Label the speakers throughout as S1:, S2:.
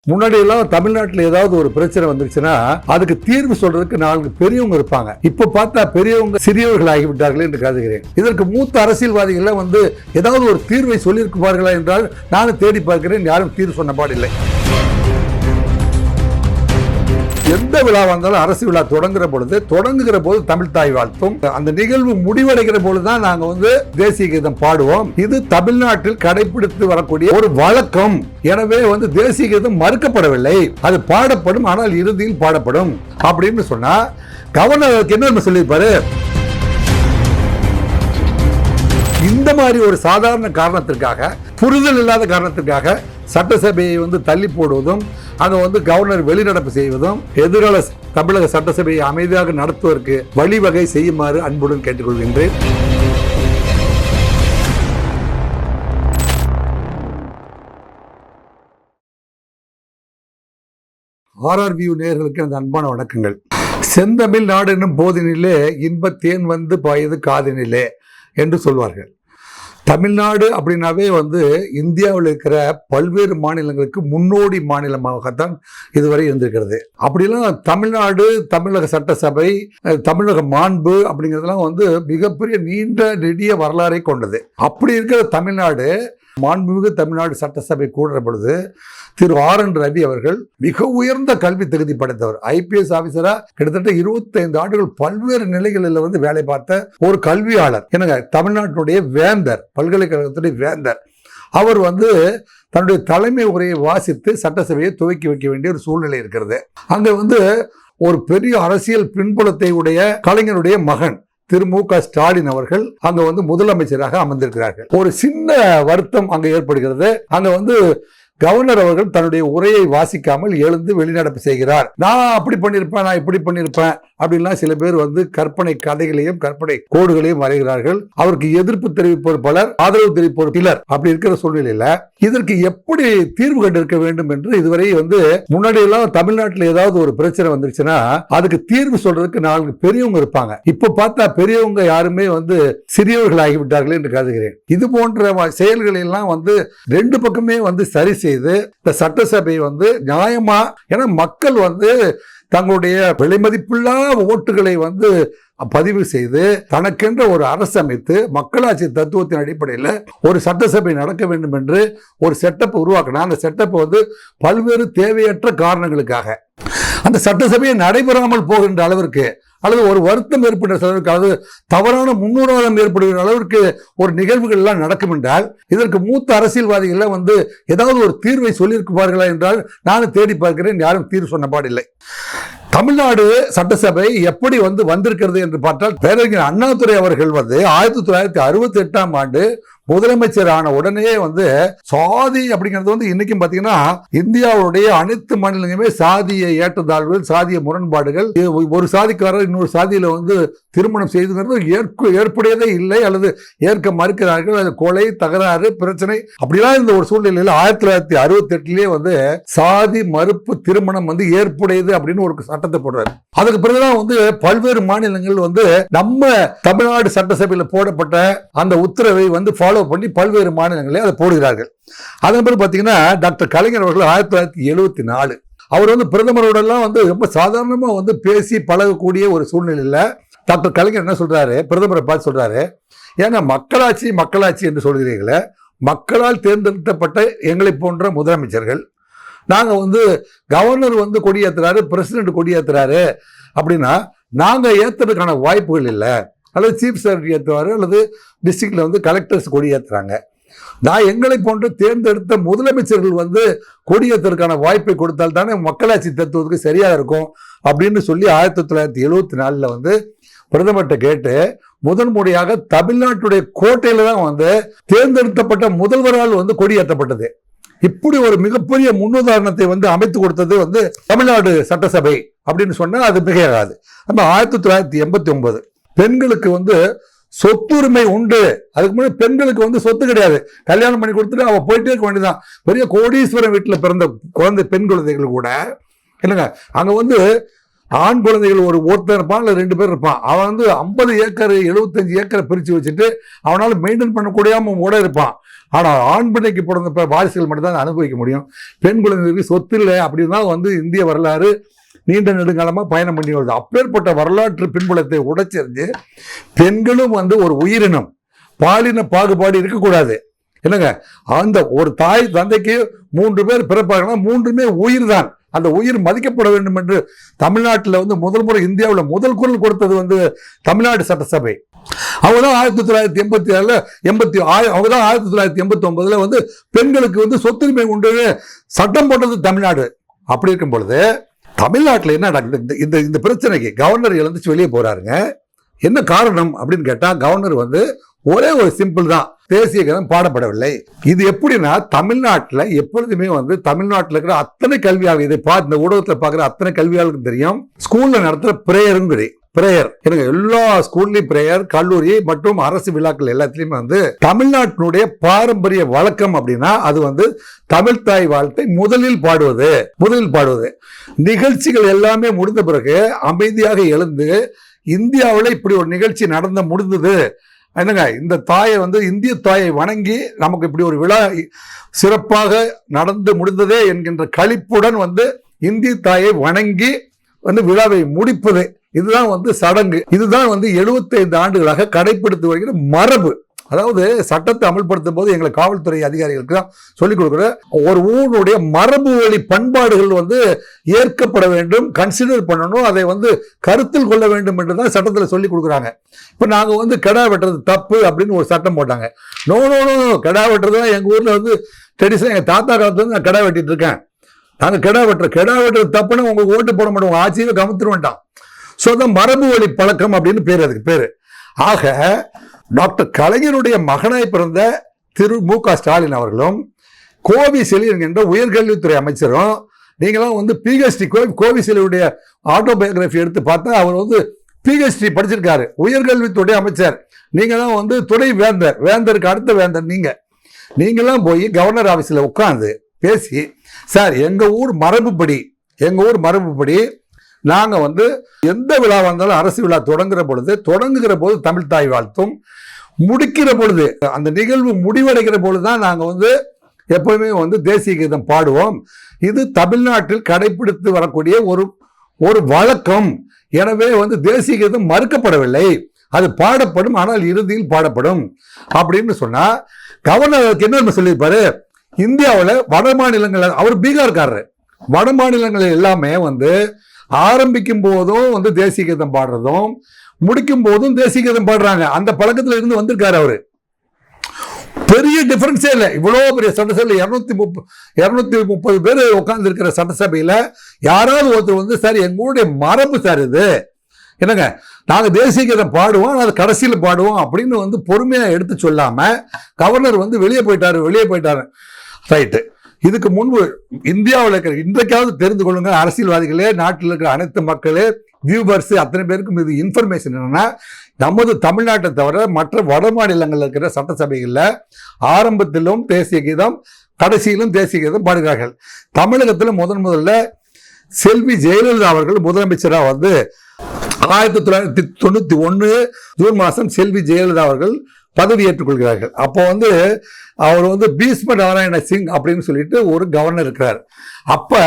S1: முன்னாடி எல்லாம் தமிழ்நாட்டில் ஏதாவது ஒரு பிரச்சனை வந்துருச்சுன்னா அதுக்கு தீர்வு சொல்றதுக்கு 4 பெரியவங்க இருப்பாங்க. இப்ப பார்த்தா பெரியவங்க சிறியவர்கள் ஆகிவிட்டார்கள் என்று கருதுகிறேன். இதற்கு மூத்த அரசியல்வாதிகள் வந்து ஏதாவது ஒரு தீர்வை சொல்லியிருப்பார்களா என்றால் நானும் தேடி பார்க்கிறேன், யாரும் தீர்வு சொன்ன பாடில்லை. எந்த விழா வந்தாலும் அரசு விழா தொடங்குகிற போது தமிழ் தாய் வாழ்த்தும், அந்த நிகழ்வு முடிவடைகிற பொழுதுதான் நாங்க வந்து தேசிய கீதம் பாடுவோம். இது தமிழ்நாட்டில் கடைபிடித்து வரக்கூடிய ஒரு வழக்கம். எனவே வந்து தேசிய கீதம் மறுக்கப்படவில்லை, அது பாடப்படும், ஆனால் இறுதியில் பாடப்படும் அப்படின்னு சொன்னா கவர்னர் என்ன சொல்லியிருப்பாரு? இந்த மாதிரி ஒரு சாதாரண காரணத்திற்காக, புரிதல் இல்லாத காரணத்திற்காக சட்டசபையை வந்து தள்ளி போடுவதும், அங்க வந்து கவர்னர் வெளிநடப்பு செய்வதும், எதிர்கால தமிழக சட்டசபையை அமைதியாக நடத்துவதற்கு வழிவகை செய்யுமாறு அன்புடன் கேட்டுக்கொள்கின்றேன். RRView நேயர்களுக்கு எனது அன்பான வணக்கங்கள். செந்தமிழ் நாடு என்னும் போதினிலே இன்பத்தேன் வந்து பாயுது காதினிலே என்று சொல்வார்கள். தமிழ்நாடு அப்படின்னாவே வந்து இந்தியாவில் இருக்கிற பல்வேறு மாநிலங்களுக்கு முன்னோடி மாநிலமாகத்தான் இதுவரை இருந்திருக்கிறது. அப்படிலாம் தமிழ்நாடு, தமிழக சட்டசபை, தமிழக மாண்பு அப்படிங்கிறதுலாம் வந்து மிகப்பெரிய நீண்ட நெடிய வரலாறை கொண்டது. அப்படி இருக்கிற தமிழ்நாடு, மாண்புமிகு தமிழ்நாடு சட்டசபை கூடுற பொழுது திரு RN ரவி அவர்கள் மிக உயர்ந்த கல்வி தகுதி படைத்தவர். IPS ஆபீசரா கிட்டத்தட்ட 25 ஆண்டுகள் பல்வேறு நிலைகளில் வந்து வேலை பார்த்த ஒரு கல்வியாளர். என்னங்க, தமிழ்நாட்டுடைய வேந்தர், பல்கலைக்கழகத்துடைய வேந்தர். அவர் வந்து தன்னுடைய தலைமை உரையை வாசித்து சட்டசபையை துவக்கி வைக்க வேண்டிய ஒரு சூழ்நிலை இருக்கிறது. அங்க வந்து ஒரு பெரிய அரசியல் பின்புலத்தை உடைய கலைஞருடைய மகன் திரு MK ஸ்டாலின் அவர்கள் அங்க வந்து முதலமைச்சராக அமர்ந்திருக்கிறார்கள். ஒரு சின்ன வருத்தம் அங்க ஏற்படுகிறது. அங்க வந்து கவர்னர் அவர்கள் தன்னுடைய உரையை வாசிக்காமல் எழுந்து வெளிநடப்பு செய்கிறார். நான் அப்படி பண்ணியிருப்பேன், நான் இப்படி பண்ணியிருப்பேன் அப்படின்லாம் சில பேர் வந்து கற்பனை கதைகளையும் கற்பனை கோடுகளையும் வரைகிறார்கள். அவருக்கு எதிர்ப்பு தெரிவிப்போர் பலர், ஆதரவு தெரிவிப்போர் சிலர். அப்படி இருக்கிற சூழ்நிலையில இதற்கு எப்படி தீர்வு கண்டிருக்க வேண்டும் என்று இதுவரை வந்து முன்னாடி எல்லாம் தமிழ்நாட்டில் ஏதாவது ஒரு பிரச்சனை வந்துருச்சுன்னா அதுக்கு தீர்வு சொல்றதுக்கு 4 பெரியவங்க இருப்பாங்க. இப்ப பார்த்தா பெரியவங்க யாருமே வந்து சிறியவர்கள் ஆகிவிட்டார்கள் என்று கருதுகிறேன். இது போன்ற செயல்களை எல்லாம் வந்து 2 பக்கமே வந்து சரி செய்து இந்த சட்டசபை வந்து நியாயமா, ஏன்னா மக்கள் வந்து தங்களுடைய விலைமதிப்பில்லா ஓட்டுகளை வந்து பதிவு செய்து தனக்கென்ற ஒரு அரசு அமைத்து மக்களாட்சி தத்துவத்தின் அடிப்படையில் ஒரு சட்டசபை நடக்க வேண்டும் என்று ஒரு செட்டப் உருவாக்கினா, அந்த செட்டப் வந்து பல்வேறு தேவையற்ற காரணங்களுக்காக அந்த சட்டசபையை நடைபெறாமல் போகின்ற அளவிற்கு, அல்லது ஒரு வருத்தம் ஏற்படுற அளவிற்கு, அல்லது தவறான முன்னுதாரணம் ஏற்படுகிற அளவிற்கு ஒரு நிகழ்வுகள் எல்லாம் நடக்கும் என்றால் இதற்கு மூத்த அரசியல்வாதிகள் வந்து ஏதாவது ஒரு தீர்வை சொல்லியிருப்பார்களா என்றால் நானும் தேடி பார்க்கிறேன், யாரும் தீர்வு சொன்ன பாடில்லை. தமிழ்நாடு சட்டசபை எப்படி வந்து வந்திருக்கிறது என்று பார்த்தால், பேரறிஞர் அண்ணாதுரை அவர்கள் வந்து 1968ஆம் ஆண்டு முதலமைச்சர் ஆன உடனே வந்து சாதி அப்படிங்கிறது வந்து இன்னைக்கும் பாத்தீங்கன்னா இந்தியாவுடைய அனைத்து மாநிலங்களுமே சாதிய ஏற்றத்தாழ்வுகள், சாதிய முரண்பாடுகள், ஒரு சாதிக்காரர் இன்னொரு சாதியில வந்து திருமணம் செய்துங்கிறது ஏற்புடையதே இல்லை, அல்லது ஏற்க மறுக்கிறார்கள். அது கொலை, தகராறு, பிரச்சனை அப்படிலாம் இந்த ஒரு சூழ்நிலையில் 1968 வந்து சாதி மறுப்பு திருமணம் வந்து ஏற்புடையது அப்படின்னு ஒரு சட்டத்தை போடுறாரு. அதுக்கு பிறகுதான் வந்து பல்வேறு மாநிலங்கள் வந்து நம்ம தமிழ்நாடு சட்டசபையில் போடப்பட்ட அந்த உத்தரவை வந்து ஃபாலோ பண்ணி பல்வேறு மாநிலங்களே அதை போடுகிறார்கள். அதன் பிறகு பாத்தீங்கன்னா டாக்டர் கலைஞர் அவர்கள் 1974 அவர் வந்து பிரதமரோடெல்லாம் வந்து ரொம்ப சாதாரணமா வந்து பேசி பழகக்கூடிய ஒரு சூழ்நிலையில டாக்டர் கலைஞர் என்ன சொல்றாரு, பிரதமரை பார்த்து சொல்றாரு, ஏன்னா மக்களாட்சி மக்களாட்சி என்று சொல்கிறீர்களே, மக்களால் தேர்ந்தெடுக்கப்பட்ட எங்களை போன்ற முதலமைச்சர்கள் நாங்க வந்து கவர்னர் வந்து கொடியேற்றுறாரு, பிரசிடென்ட் கொடியேற்றுறாரு அப்படின்னா நாங்க ஏற்றுறதுக்கான வாய்ப்புகள் இல்லை, அல்லது சீஃப் செக்ரட்டரி ஏற்றுவாரு, அல்லது டிஸ்ட்ரிக்ட்ல வந்து கலெக்டர்ஸ் கொடியேற்றுறாங்க. நான் எங்களை போன்ற தேர்ந்தெடுத்த முதலமைச்சர்கள் வந்து கொடியேற்றதுக்கான வாய்ப்பை கொடுத்தால் தானே மக்களாட்சி தத்துவத்துக்கு சரியா இருக்கும் அப்படின்னு சொல்லி 1974 வந்து பிரதமர்கிட்ட கேட்டு முதன் முறையாக தமிழ்நாட்டுடைய கோட்டையில தான் வந்து தேர்ந்தெடுக்கப்பட்ட முதல்வரால் வந்து கொடியேற்றப்பட்டது. இப்படி ஒரு மிகப்பெரிய முன்னுதாரணத்தை வந்து அமைத்து கொடுத்தது வந்து தமிழ்நாடு சட்டசபை அப்படின்னு சொன்னா அது மிகையாகாது. நம்ம 1989 பெண்களுக்கு வந்து சொத்துரிமை உண்டு. அதுக்கு முன்னாடி பெண்களுக்கு வந்து சொத்து கிடையாது, கல்யாணம் பண்ணி கொடுத்துட்டு அவ போயிட்டே இருக்க வேண்டியதான். பெரிய கோடீஸ்வரன் வீட்டில் பிறந்த குழந்தை பெண் குழந்தைகள் கூட இல்லைங்க, அங்க வந்து ஆண் குழந்தைகள் ஒருத்தர் இருப்பான் இல்லை 2 பேர் இருப்பான். அவன் வந்து 50 ஏக்கர் 75 ஏக்கரை பிரித்து வச்சுட்டு அவனால் மெயின்டைன் பண்ணக்கூடியாம கூட இருப்பான். ஆனால் ஆண் பிள்ளைக்கு பிறந்த வாரிசுகள் மட்டும்தான் அனுபவிக்க முடியும். பெண் குழந்தைகளுக்கு சொத்து இல்லை அப்படின்னு தான் வந்து இந்திய வரலாறு நீண்ட நெடுங்காலமாக பயணம் பண்ணி வருது. அப்பேற்பட்ட வரலாற்று பின்புலத்தை உடைச்செறிஞ்சு பெண்களும் வந்து ஒரு உயிரினம், பாலின பாகுபாடு இருக்கக்கூடாது. என்னங்க, அந்த ஒரு தாய் தந்தைக்கு 3 பேர் பிறப்பாங்கன்னா 3மே உயிர் தான். அந்த உயிர் மதிக்கப்பட வேண்டும் என்று தமிழ்நாட்டில் வந்து முதல் முறை இந்தியாவில் முதல் குரல் கொடுத்தது வந்து தமிழ்நாடு சட்டசபை. அவங்க தான் 1987 அவங்க தான் 1989 வந்து பெண்களுக்கு வந்து சொத்துரிமை உண்டு சட்டம் போட்டது தமிழ்நாடு. அப்படி இருக்கும் பொழுது தமிழ்நாட்டில் என்ன இந்த பிரச்சனைக்கு கவர்னர் எழுந்துச்சு வெளியே போறாருங்க. என்ன காரணம் அப்படின்னு கேட்டா, கவர்னர் வந்து ஒரே ஒரு சிம்பிள் தான், தேசிய கீதம் பாடப்படவில்லை. இது எப்படின்னா, தமிழ்நாட்டில் எப்பொழுதுமே வந்து தமிழ்நாட்டில் இருக்கிற அத்தனை கல்வியாளர்கள், இதை இந்த ஊடகத்தில் பார்க்குற அத்தனை கல்வியாளர்களுக்கும் தெரியும், ஸ்கூல்ல நடத்துற பிரேயரும் பிரேயர் எனக்கு எல்லா ஸ்கூல்லையும் பிரேயர், கல்லூரி மற்றும் அரசு விழாக்கள் எல்லாத்திலையும் வந்து தமிழ்நாட்டினுடைய பாரம்பரிய வழக்கம் அப்படின்னா அது வந்து தமிழ் தாய் வாழ்த்தை முதலில் பாடுவது. நிகழ்ச்சிகள் எல்லாமே முடிந்த பிறகு அமைதியாக எழுந்து இந்தியாவில் இப்படி ஒரு நிகழ்ச்சி முடிந்தது என்னங்க, இந்த தாயை வந்து இந்திய தாயை வணங்கி நமக்கு இப்படி ஒரு விழா சிறப்பாக நடந்து முடிந்ததே என்கின்ற களிப்புடன் வந்து இந்திய தாயை வணங்கி வந்து விழாவை முடிப்பது, இதுதான் வந்து சடங்கு. இதுதான் வந்து 75 ஆண்டுகளாக கடைபிடித்து வருகிற மரபு. அதாவது சட்டத்தை அமல்படுத்தும் போது எங்களை காவல்துறை அதிகாரிகளுக்கு தான் சொல்லிக் கொடுக்குற ஒரு ஊருடைய மரபு வழி பண்பாடுகள் வந்து ஏற்கப்பட வேண்டும், கன்சிடர் பண்ணணும், அதை வந்து கருத்தில் கொள்ள வேண்டும் என்று தான் சட்டத்தில் சொல்லிக் கொடுக்குறாங்க. இப்போ நாங்கள் வந்து கெடா வெட்டுறது தப்பு அப்படின்னு ஒரு சட்டம் போட்டாங்க. நோ கெடா வெட்டுறது தான் எங்கள் ஊரில் வந்து ட்ரெடிஷன், எங்கள் தாத்தா காலத்துல நான் கெடா வெட்டிட்டு இருக்கேன். நாங்கள் கெடா வெட்டுறது தப்புன்னு உங்களுக்கு ஓட்டு போட மாட்டோம், உங்கள் ஆட்சியை கமுத்துரு வேண்டாம். ஸோ தான் மரபு வழி பழக்கம் அப்படின்னு பேர், அதுக்கு பேர். ஆக டாக்டர் கலைஞருடைய மகனாய் பிறந்த திரு மு.க. ஸ்டாலின் அவர்களும் கோவிசெலி என்கின்ற உயர்கல்வித்துறை அமைச்சரும், நீங்களாம் வந்து பிஹெச்டி கோவிசெலியுடைய ஆட்டோபயோகிராஃபி எடுத்து பார்த்தா அவர் வந்து பிஹெச்டி படிச்சிருக்காரு, உயர்கல்வித்துறை அமைச்சர். நீங்க தான் வந்து துணை வேந்தருக்கு அடுத்த வேந்தர். நீங்களாம் போய் கவர்னர் ஆஃபீஸில் உட்கார்ந்து பேசி, சார் எங்கள் ஊர் மரபுப்படி நாங்கள் வந்து எந்த விழா வந்தாலும் அரசு விழா தொடங்குகிற போது தமிழ் தாய் வாழ்த்தும், முடிக்கிற பொழுது அந்த நிகழ்வு முடிவடைகிற பொழுது தான் நாங்கள் வந்து எப்பவுமே வந்து தேசிய கீதம் பாடுவோம். இது தமிழ்நாட்டில் கடைபிடித்து வரக்கூடிய ஒரு வழக்கம். எனவே வந்து தேசிய கீதம் மறுக்கப்படவில்லை, அது பாடப்படும், ஆனால் இறுதியில் பாடப்படும் அப்படின்னு சொன்னா கவர்னர் என்ன சொல்லியிருப்பாரு, இந்தியாவில் வட மாநிலங்கள், அவர் பீகார்காரர், வட மாநிலங்கள் எல்லாமே வந்து ஆரம்பிக்கும் போதும் வந்து தேசிய கீதம் பாடுறதும் முடிக்கும் போதும் தேசிய கீதம் பாடுறாங்க. அந்த பழக்கத்தில் இருந்து வந்திருக்காரு அவரு. பெரிய டிஃபரன்ஸே இல்லை. இவ்வளோ பெரிய சட்டசபையில் 230 பேர் உட்கார்ந்து இருக்கிற சட்டசபையில் யாராவது ஒருத்தர் வந்து சார் எங்களுடைய மரபு சார் இது என்னங்க, நாங்கள் தேசிய கீதம் பாடுவோம், அது கடைசியில் பாடுவோம் அப்படின்னு வந்து பொறுமையாக எடுத்து சொல்லாம கவர்னர் வந்து வெளியே போயிட்டாரு. ரைட்டு. இதுக்கு முன்பு இந்தியாவில் இருக்கிற, இன்றைக்காவது தெரிந்து கொள்ளுங்க அரசியல்வாதிகளே, நாட்டில் இருக்கிற அனைத்து மக்களே, வியூவர்ஸ் அத்தனை பேருக்கும் இது இன்ஃபர்மேஷன் என்னன்னா, நமது தமிழ்நாட்டை தவிர மற்ற வட மாநிலங்களில் இருக்கிற சட்டசபைகளில் ஆரம்பத்திலும் தேசிய கீதம் கடைசியிலும் தேசிய கீதம் பாடுகிறார்கள். தமிழகத்தில் முதல்ல செல்வி ஜெயலலிதா அவர்கள் முதலமைச்சராக வந்து 1991 ஜூன் மாதம் செல்வி ஜெயலலிதா அவர்கள் பதவி ஏற்றுக்கொள்கிறார்கள். அப்போ வந்து அவர் வந்து பீஷ்ம நாராயண சிங் அப்படின்னு சொல்லிட்டு ஒரு கவர்னர் இருக்கிறார். அப்ப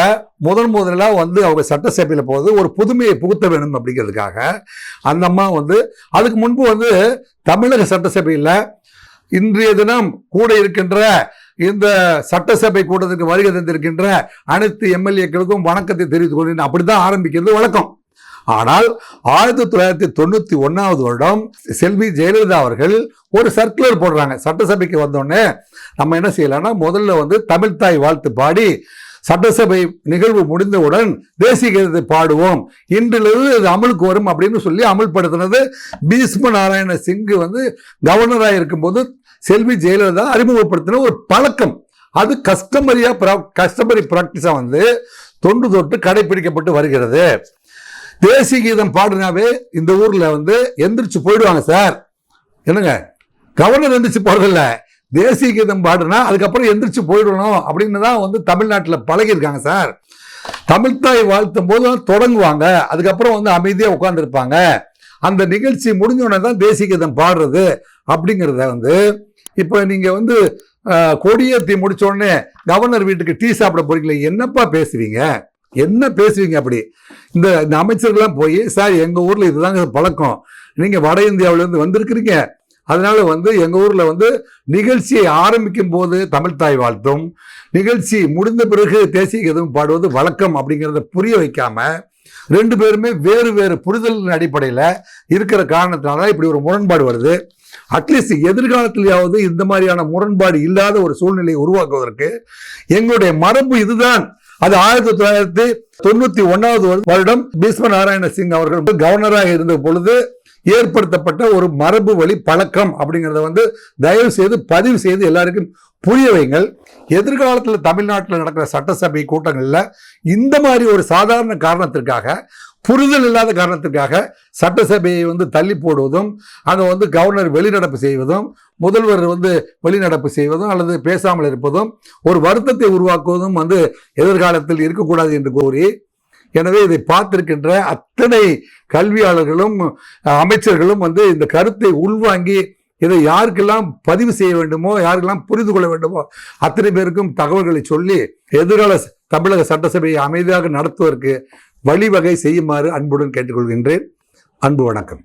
S1: முதல்ல வந்து அவங்க சட்டசபையில் போது ஒரு புதுமையை புகுத்த வேணும் அப்படிங்கிறதுக்காக அந்த அம்மா வந்து அதுக்கு முன்பு வந்து தமிழக சட்டசபையில் இன்றைய தினம் கூட இருக்கின்ற இந்த சட்டசபை கூட்டத்திற்கு வருகை தந்திருக்கின்ற அனைத்து எம்எல்ஏக்களுக்கும் வணக்கத்தை தெரிவித்துக் கொள்கிறேன், அப்படிதான் ஆரம்பிக்கிறது வழக்கம். ஆனால் 1991 வருடம் செல்வி ஜெயலலிதா அவர்கள் ஒரு சர்க்குலர் போடுறாங்க. சட்டசபைக்கு வந்தோடனே நம்ம என்ன செய்யலாம்னா, முதல்ல வந்து தமிழ்தாய் வாழ்த்து பாடி சட்டசபை நிகழ்வு முடிந்தவுடன் தேசிய கீதத்தை பாடுவோம், இன்றிலிருந்து இது அமலுக்கு வரும் அப்படின்னு சொல்லி அமல்படுத்தினது பீஷ்ம நாராயண சிங் வந்து கவர்னராக இருக்கும்போது செல்வி ஜெயலலிதா அறிமுகப்படுத்தின ஒரு பழக்கம். அது கஸ்டமரி பிராக்டிஸா வந்து தொட்டு கடைபிடிக்கப்பட்டு வருகிறது. தேசிய கீதம் பாடுனாவே இந்த ஊர்ல வந்து எந்திரிச்சு போயிடுவாங்க சார். என்னங்க, கவர்னர் எந்திரிச்சு போறதில்ல, தேசிய கீதம் பாடுனா அதுக்கப்புறம் எந்திரிச்சு போயிடணும் அப்படின்னு தான் வந்து தமிழ்நாட்டில் பழகிருக்காங்க சார். தமிழ்த்தாய் வாழ்த்தும் போது தொடங்குவாங்க, அதுக்கப்புறம் வந்து அமைதியாக உட்காந்துருப்பாங்க. அந்த நிகழ்ச்சி முடிஞ்சோடனே தான் தேசிய கீதம் பாடுறது அப்படிங்கிறத வந்து இப்போ நீங்கள் வந்து கொடியேற்றி முடிச்ச உடனே கவர்னர் வீட்டுக்கு டீ சாப்பிட போறீங்களே, என்னப்பா பேசுவீங்க, என்ன பேசுவீங்க? அப்படி இந்த அமைச்சர்கள்லாம் போய், சார் எங்கள் ஊரில் இதுதாங்க பழக்கம், நீங்கள் வட இந்தியாவிலேருந்து வந்திருக்கிறீங்க, அதனால வந்து எங்கள் ஊரில் வந்து நிகழ்ச்சியை ஆரம்பிக்கும் போது தமிழ்த்தாய் வாழ்த்தும், நிகழ்ச்சி முடிந்த பிறகு தேசிய கீதம் பாடுவது வழக்கம் அப்படிங்கிறத புரிய வைக்காம ரெண்டு பேருமே வேறு வேறு புரிதலின் அடிப்படையில் இருக்கிற காரணத்தினால இப்படி ஒரு முரண்பாடு வருது. அட்லீஸ்ட் எதிர்காலத்திலேயாவது இந்த மாதிரியான முரண்பாடு இல்லாத ஒரு சூழ்நிலையை உருவாக்குவதற்கு எங்களுடைய மரபு இதுதான். அது 1991 வருடம் பீஷ்ம நாராயண சிங் அவர்கள் கவர்னராக இருந்த பொழுது ஏற்படுத்தப்பட்ட ஒரு மரபு வழி பழக்கம் அப்படிங்கிறத வந்து தயவு செய்து பதிவு செய்து எல்லாருக்கும் புரிய வைங்கள். எதிர்காலத்தில் தமிழ்நாட்டில் நடக்கிற சட்டசபை கூட்டங்களில் இந்த மாதிரி ஒரு சாதாரண காரணத்திற்காக, புரிதல் இல்லாத காரணத்திற்காக சட்டசபையை வந்து தள்ளி போடுவதும், அங்கே வந்து கவர்னர் வெளிநடப்பு செய்வதும், முதல்வர் வந்து வெளிநடப்பு செய்வதும் அல்லது பேசாமல் இருப்பதும் ஒரு வருத்தத்தை உருவாக்குவதும் வந்து எதிர்காலத்தில் இருக்கக்கூடாது என்று கூறி, எனவே இதை பார்த்திருக்கின்ற அத்தனை கல்வியாளர்களும் அமைச்சர்களும் வந்து இந்த கருத்தை உள்வாங்கி இதை யாருக்கெல்லாம் பதிவு செய்ய வேண்டுமோ, யாருக்கெல்லாம் புரிந்து கொள்ள வேண்டுமோ அத்தனை பேருக்கும் தகவல்களை சொல்லி எதிர்கால தமிழக சட்டசபையை அமைதியாக நடத்துவதற்கு வழிவகை செய்யுமாறு அன்புடன் கேட்டுக்கொள்கின்றேன். அன்பு வணக்கம்.